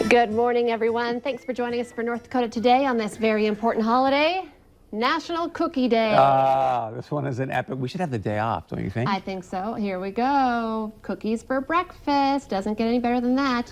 Good morning, everyone. Thanks for joining us for North Dakota Today on this very important holiday, National Cookie Day. This one is an epic. We should have the day off, don't you think? I think so. Here we go. Cookies for breakfast. Doesn't get any better than that.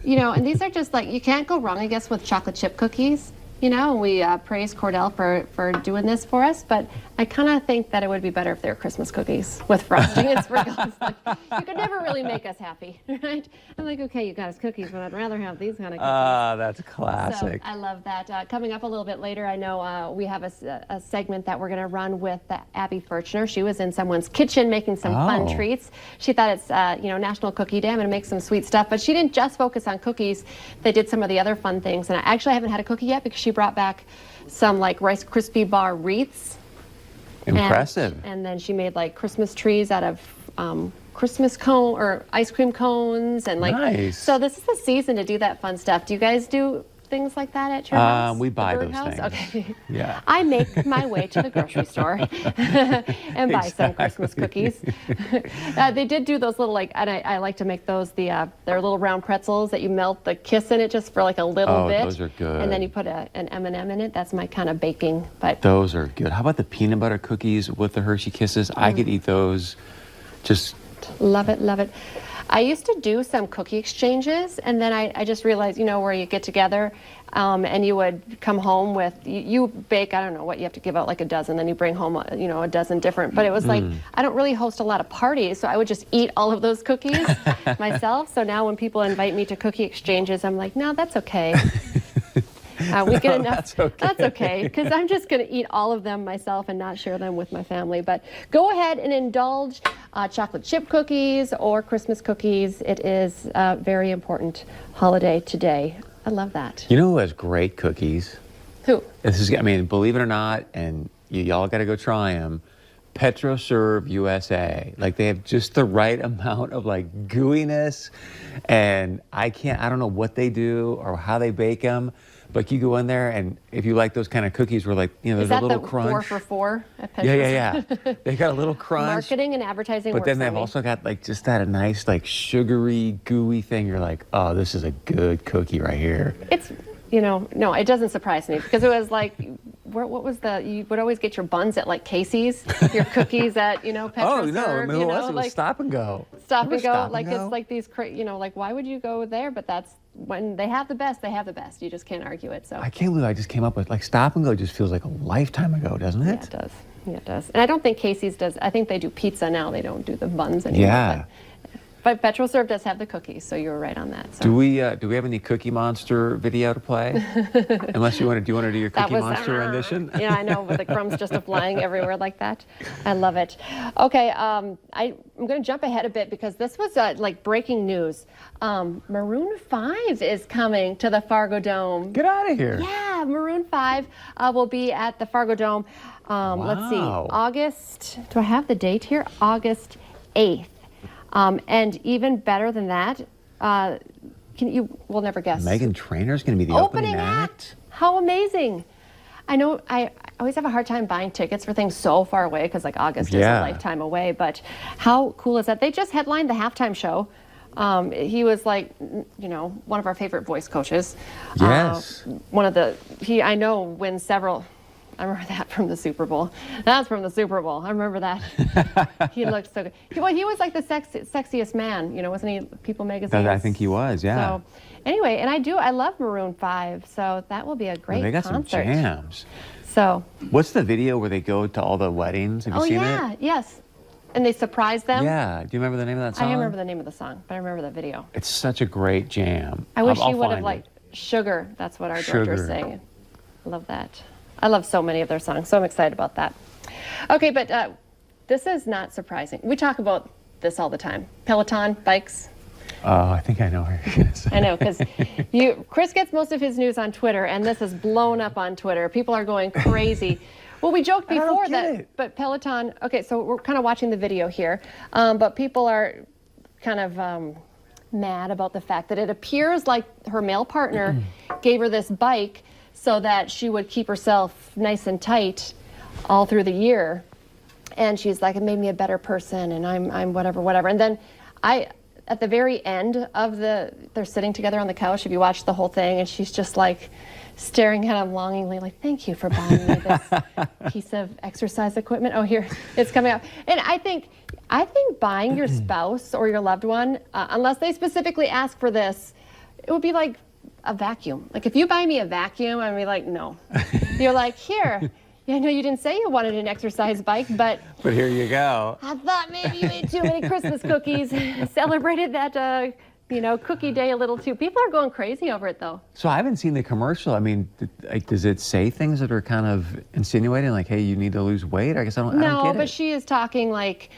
You know, and these are just like, you can't go wrong, I guess, with chocolate chip cookies. You know, we praise Cordell for doing this for us, but I kind of think that it would be better if they were Christmas cookies with frosting and sprinkles. Like, you could never really make us happy, right? I'm like, okay, you got us cookies, but I'd rather have these kind of cookies. That's classic. So I love that. Coming up a little bit later, I know we have a segment that we're going to run with Abby Furchner. She was in someone's kitchen making some fun treats. She thought it's, National Cookie Day. I'm going to make some sweet stuff, but she didn't just focus on cookies. They did some of the other fun things, and I actually haven't had a cookie yet because she brought back some like Rice Krispie bar wreaths. Impressive. And then she made like Christmas trees out of Christmas cone or ice cream cones and like. Nice. So this is the season to do that fun stuff. Do you guys do things like that at your house? We buy those house? things. Okay. Yeah. I make my way to the grocery store and buy some Christmas cookies. They did do those little and I like to make those they're little round pretzels that you melt the Kiss in it just for like a little bit. Those are good. And then you put an M&M in it. That's my kind of baking. But those are good. How about the peanut butter cookies with the Hershey Kisses? I could eat those. Just love it, love it. I used to do some cookie exchanges, and then I just realized, where you get together and you would come home with, you bake, I don't know what, you have to give out like a dozen, then you bring home, a dozen different. But it was like, I don't really host a lot of parties, so I would just eat all of those cookies myself. So now when people invite me to cookie exchanges, I'm like, no, that's okay. We get enough. That's okay, because I'm just going to eat all of them myself and not share them with my family. But go ahead and indulge chocolate chip cookies or Christmas cookies. It is a very important holiday today. I love that. You know who has great cookies? Who? Believe it or not, and y'all got to go try them. PetroServe USA. Like, they have just the right amount of like gooiness, and I don't know what they do or how they bake them. But you go in there, and if you like those kind of cookies where like, there's a little crunch. Is that the 4 for 4 at Petro? Yeah. They got a little crunch. Marketing and advertising But works then they've also got like just that nice like sugary, gooey thing. You're like, oh, this is a good cookie right here. It's, no, it doesn't surprise me because it was like, what was you would always get your buns at like Casey's, your cookies at, PetroServe. Oh, no, it was like, Stop and Go. Stop and Go, like it's like these, like why would you go there? But that's, when they have the best, they have the best. You just can't argue it. So I can't believe I just came up with like Stop and Go just feels like a lifetime ago, doesn't it? Yeah, it does. Yeah, it does. And I don't think Casey's does. I think they do pizza now. They don't do the buns anymore. Yeah. But PetroServe does have the cookies, so you were right on that. So. Do we have any Cookie Monster video to play? Unless you want to do your Cookie Monster rendition? Yeah, I know, with the crumbs just flying everywhere like that. I love it. Okay, I'm going to jump ahead a bit because this was like breaking news. Maroon 5 is coming to the Fargo Dome. Get out of here. Yeah, Maroon 5 will be at the Fargo Dome. Let's see, August, do I have the date here? August 8th. And even better than that, we'll never guess. Meghan Trainor's going to be the opening act? How amazing. I know I always have a hard time buying tickets for things so far away because like August is a lifetime away, but how cool is that? They just headlined the halftime show. He was like, one of our favorite voice coaches. Yes. I know wins several. I remember that from the Super Bowl. That's from the Super Bowl. I remember that. He looked so good. He was like the sexiest man, wasn't he? People magazine. I think he was, yeah. So anyway, and I love Maroon 5, so that will be a great concert. They got some jams. So. What's the video where they go to all the weddings? Have you seen it? Yes. And they surprise them. Yeah. Do you remember the name of that song? I don't remember the name of the song, but I remember the video. It's such a great jam. I wish you would have liked Sugar. That's what our director sang. I love that. I love so many of their songs, so I'm excited about that. Okay, but this is not surprising. We talk about this all the time. Peloton, bikes. Oh, I think I know where you're going to say. I know, because Chris gets most of his news on Twitter, and this is blown up on Twitter. People are going crazy. Well, we joked before but Peloton, okay, so we're kind of watching the video here, but people are kind of mad about the fact that it appears like her male partner gave her this bike so that she would keep herself nice and tight all through the year. And she's like, it made me a better person, and I'm whatever. And then at the very end of they're sitting together on the couch, if you watch the whole thing, and she's just like staring at him longingly, like, thank you for buying me this piece of exercise equipment. Oh, here, it's coming up. And I think buying your spouse or your loved one, unless they specifically ask for this, it would be like a vacuum. Like if you buy me a vacuum, I'd be like, no. You're like, here. Yeah, I know you didn't say you wanted an exercise bike, but here you go. I thought maybe you ate too many Christmas cookies. Celebrated that, cookie day a little too. People are going crazy over it, though. So I haven't seen the commercial. I mean, does it say things that are kind of insinuating, like, hey, you need to lose weight? I guess I don't get it. No, but she is talking like,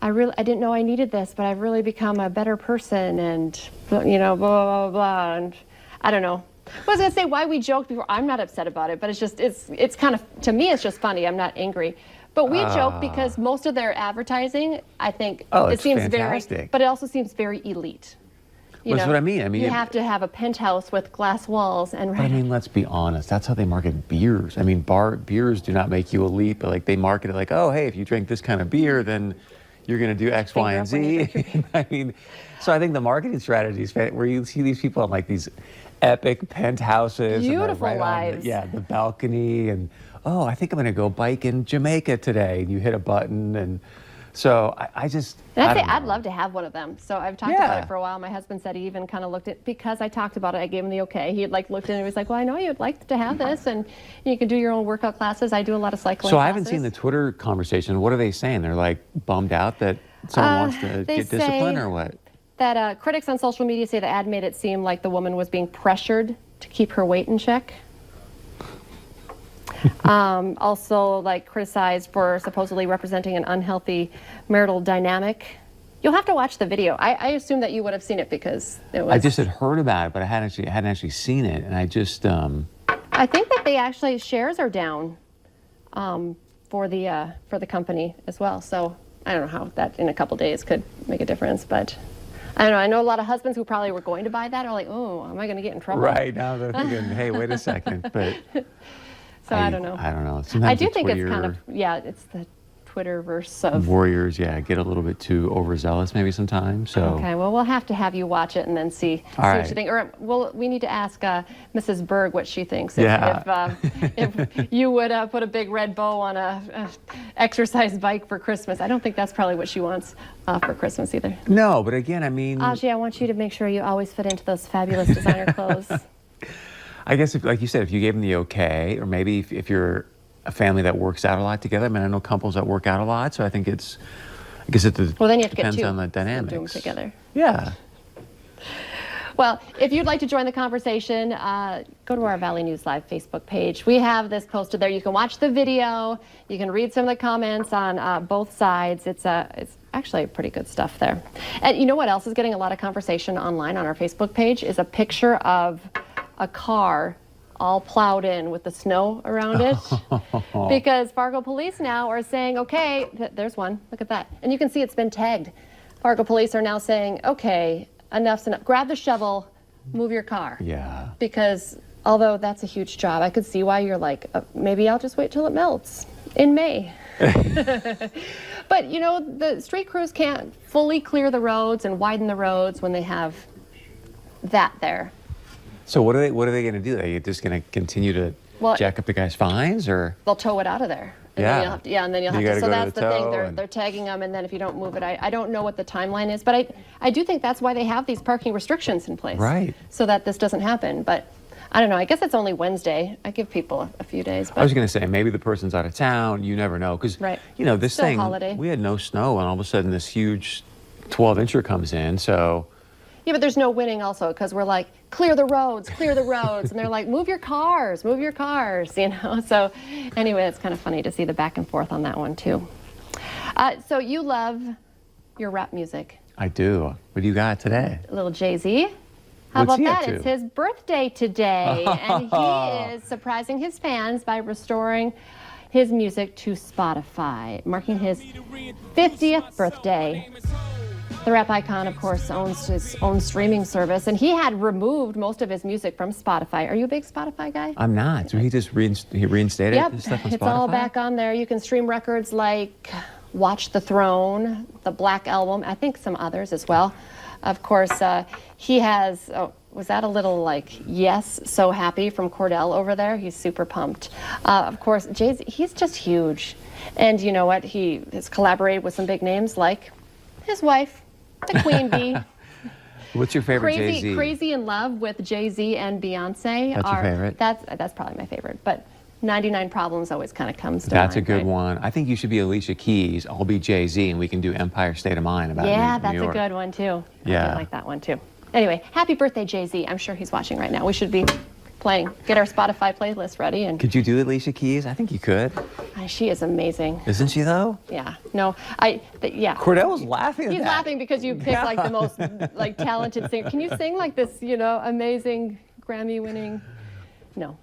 I didn't know I needed this, but I've really become a better person, and blah, blah, blah, blah, and I don't know. I was gonna say why we joked before. I'm not upset about it, but it's kind of, to me, it's just funny. I'm not angry. But we joke because most of their advertising, I think, it seems fantastic. but it also seems very elite. That's what I mean. I mean, you have to have a penthouse with glass walls and. But I mean, let's be honest. That's how they market beers. I mean, beers do not make you elite, but like they market it like, oh, hey, if you drink this kind of beer, then you're going to do X, Y, and Z. I mean, so I think the marketing strategy is where you see these people on like these epic penthouses, beautiful and lives. The balcony, and oh, I think I'm going to go bike in Jamaica today. And you hit a button, and so I'd love to have one of them. So I've talked about it for a while. My husband said he even kind of looked at, because I talked about it, I gave him the okay. He looked at it and he was like, well, I know you'd like to have this, and you can do your own workout classes. I do a lot of cycling So classes. I haven't seen the Twitter conversation. What are they saying? They're like bummed out that someone wants to get disciplined, or what? That critics on social media say the ad made it seem like the woman was being pressured to keep her weight in check. Also, like, criticized for supposedly representing an unhealthy marital dynamic. You'll have to watch the video. I assume that you would have seen it because it was. I just had heard about it, but I hadn't actually seen it, and I just. I think that they actually shares are down for the company as well. So I don't know how that in a couple days could make a difference, but. I don't know. I know a lot of husbands who probably were going to buy that are like, oh, am I going to get in trouble? Right, now they're thinking, hey, wait a second. But so I don't know. I don't know. I do think it's kind of, it's the Twitterverse of warriors, get a little bit too overzealous maybe sometimes. So okay, well, we'll have to have you watch it and then see what you think. Or we need to ask Mrs. Berg what she thinks. If you would put a big red bow on a exercise bike for Christmas. I don't think that's probably what she wants for Christmas either. No, but again, I mean, Aji, I want you to make sure you always fit into those fabulous designer clothes. I guess, if, like you said, if you gave them the okay, or maybe if you're a family that works out a lot together. I mean, I know couples that work out a lot, so I think it then you have to depends get two on the dynamics. do them together. Yeah. Well, if you'd like to join the conversation, go to our Valley News Live Facebook page. We have this posted there. You can watch the video. You can read some of the comments on both sides. It's actually pretty good stuff there. And you know what else is getting a lot of conversation online on our Facebook page is a picture of a car all plowed in with the snow around it. Because Fargo police now are saying, okay, there's one, look at that. And you can see it's been tagged. Fargo police are now saying, okay, enough's enough. Grab the shovel, move your car. Yeah. Because although that's a huge job, I could see why you're like, maybe I'll just wait till it melts in May. But you know, the street crews can't fully clear the roads and widen the roads when they have that there. So what are they going to do? Are you just going to continue to jack up the guy's fines, or they'll tow it out of there? And then you'll have to, and then you'll have to. So that's the thing. They're tagging them, and then if you don't move it, I don't know what the timeline is, but I do think that's why they have these parking restrictions in place, right? So that this doesn't happen. But I don't know. I guess it's only Wednesday. I give people a few days. But I was going to say maybe the person's out of town. You never know, because you know this thing. Holiday. We had no snow, and all of a sudden this huge 12-incher comes in. So. Yeah, but there's no winning also, because we're like, clear the roads, and they're like, move your cars, you know. So anyway, it's kind of funny to see the back and forth on that one too. So you love your rap music. I do. What do you got today? A little Jay-Z. How about that? It's his birthday today, and he is surprising his fans by restoring his music to Spotify, marking his 50th birthday. The rap icon, of course, owns his own streaming service, and he had removed most of his music from Spotify. Are you a big Spotify guy? I'm not. So he just reinstated his stuff on Spotify? It's all back on there. You can stream records like Watch the Throne, the Black Album, I think some others as well. Of course, he has, oh, was that a little like, yes, so happy from Cordell over there? He's super pumped. Of course, Jay-Z, he's just huge. And you know what? He has collaborated with some big names like his wife, the Queen Bee. What's your favorite Jay-Z? Crazy in Love with Jay-Z and Beyonce. That's your favorite? That's probably my favorite. But 99 Problems always kind of comes to That's mind, a good right? one. I think you should be Alicia Keys. I'll be Jay-Z, and we can do Empire State of Mind about Yeah, New York. that's a good one too. Yeah. I like that one too. Anyway, happy birthday, Jay-Z. I'm sure he's watching right now. We should be playing. Get our Spotify playlist ready. And Could you do Alicia Keys? I think you could. she is amazing. Isn't she though? Yeah. No, yeah. Cordell was laughing at He's that. laughing because you picked like the most like talented singer. Can you sing like this, amazing Grammy-winning? No.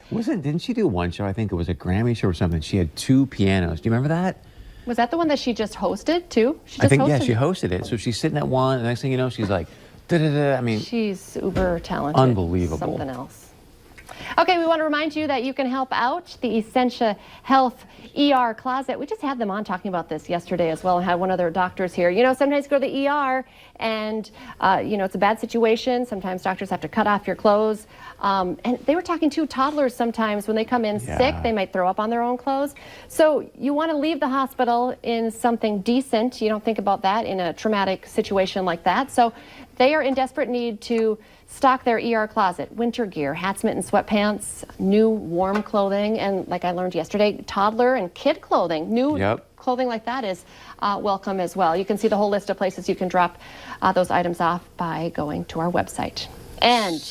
Didn't she do one show? I think it was a Grammy show or something. She had 2 pianos. Do you remember that? Was that the one that she just hosted too? I think, yeah, she hosted it. So she's sitting at one, and the next thing you know, she's like, da-da-da. I mean, she's uber talented. Unbelievable. Something else. Okay, we want to remind you that you can help out the Essentia Health ER Closet. We just had them on talking about this yesterday as well, and had one of their doctors here. Sometimes you go to the ER and, it's a bad situation. Sometimes doctors have to cut off your clothes. And they were talking to toddlers sometimes when they come in sick, they might throw up on their own clothes. So you want to leave the hospital in something decent. You don't think about that in a traumatic situation like that. So they are in desperate need to stock their ER closet, winter gear, hats, mittens, sweatpants, new warm clothing, and like I learned yesterday, toddler and kid clothing. New clothing like that is welcome as well. You can see the whole list of places you can drop those items off by going to our website. And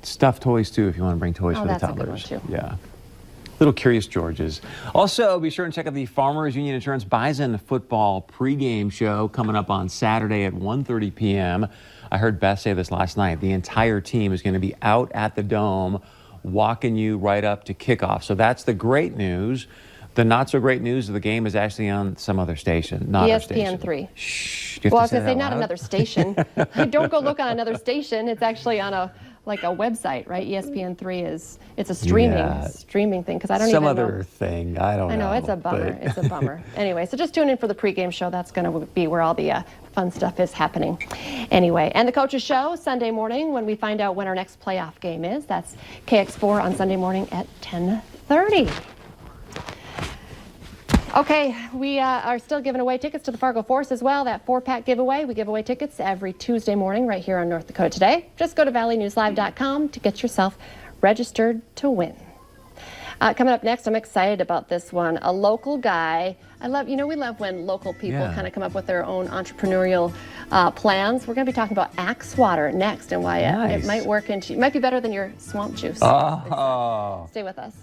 stuffed toys too, if you want to bring toys for the that's a toddlers. good one too. Yeah. Little Curious Georges. Also, be sure and check out the Farmers Union Insurance Bison football pregame show coming up on Saturday at 1:30 p.m. I heard Beth say this last night. The entire team is going to be out at the Dome walking you right up to kickoff. So that's the great news. The not so great news of the game is actually on some other station, not our station. ESPN3. Shh. Well, I was going to say not another station. Don't go look on another station. It's actually on a website, right? ESPN3 it's a streaming thing because I don't even know. Some other thing. I don't know. I know, it's a bummer. It's a bummer. Anyway, so just tune in for the pregame show. That's going to be where all the fun stuff is happening. Anyway, and the Coaches Show Sunday morning when we find out when our next playoff game is. That's KX4 on Sunday morning at 10:30. Okay, we are still giving away tickets to the Fargo Force as well, that 4-pack giveaway. We give away tickets every Tuesday morning right here on North Dakota Today. Just go to valleynewslive.com to get yourself registered to win. Coming up next, I'm excited about this one. A local guy. We love when local people kind of come up with their own entrepreneurial plans. We're going to be talking about axe water next and why it might work it might be better than your swamp juice. Oh. Stay with us.